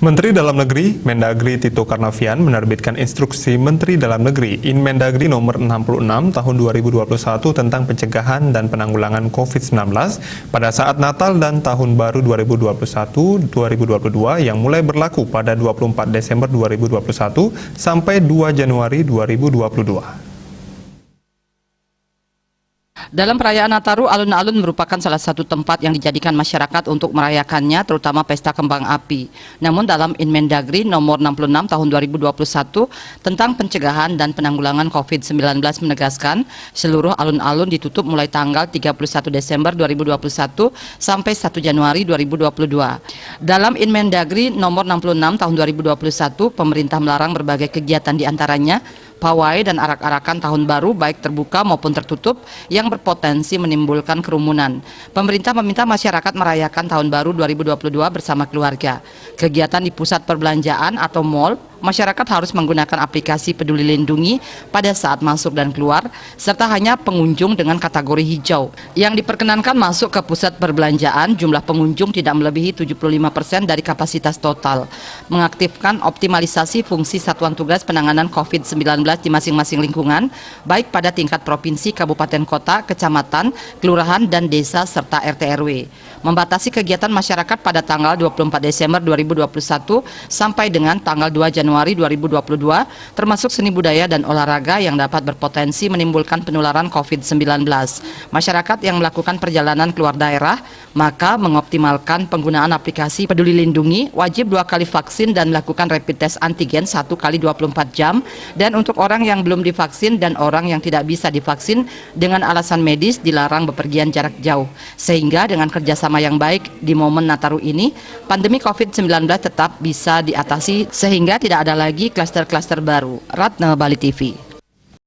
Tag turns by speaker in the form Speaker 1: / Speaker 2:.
Speaker 1: Menteri Dalam Negeri, Mendagri Tito Karnavian menerbitkan instruksi Menteri Dalam Negeri Inmendagri nomor 66 tahun 2021 tentang pencegahan dan penanggulangan COVID-19 pada saat Natal dan Tahun Baru 2021-2022 yang mulai berlaku pada 24 Desember 2021 sampai 2 Januari 2022.
Speaker 2: Dalam perayaan Nataru, alun-alun merupakan salah satu tempat yang dijadikan masyarakat untuk merayakannya, terutama pesta kembang api. Namun dalam Inmendagri nomor 66 tahun 2021 tentang pencegahan dan penanggulangan COVID-19 menegaskan seluruh alun-alun ditutup mulai tanggal 31 Desember 2021 sampai 1 Januari 2022. Dalam Inmendagri nomor 66 tahun 2021, pemerintah melarang berbagai kegiatan diantaranya pawai dan arak-arakan tahun baru baik terbuka maupun tertutup yang berpotensi menimbulkan kerumunan. Pemerintah meminta masyarakat merayakan tahun baru 2022 bersama keluarga. Kegiatan di pusat perbelanjaan atau mal, masyarakat harus menggunakan aplikasi Peduli Lindungi pada saat masuk dan keluar, serta hanya pengunjung dengan kategori hijau. Yang diperkenankan masuk ke pusat perbelanjaan, jumlah pengunjung tidak melebihi 75% dari kapasitas total. Mengaktifkan optimalisasi fungsi satuan tugas penanganan COVID-19 di masing-masing lingkungan, baik pada tingkat provinsi, kabupaten kota, kecamatan, kelurahan, dan desa, serta RT/RW. Membatasi kegiatan masyarakat pada tanggal 24 Desember 2021 sampai dengan tanggal 2 Januari 2022, termasuk seni budaya dan olahraga yang dapat berpotensi menimbulkan penularan COVID-19. Masyarakat yang melakukan perjalanan keluar daerah, maka mengoptimalkan penggunaan aplikasi Peduli Lindungi, wajib 2 kali vaksin dan melakukan rapid test antigen 1 kali 24 jam, dan untuk orang yang belum divaksin dan orang yang tidak bisa divaksin dengan alasan medis dilarang bepergian jarak jauh. Sehingga dengan kerjasama yang baik di momen Nataru ini, pandemi COVID-19 tetap bisa diatasi sehingga tidak ada lagi klaster-klaster baru. Ratna, Bali TV.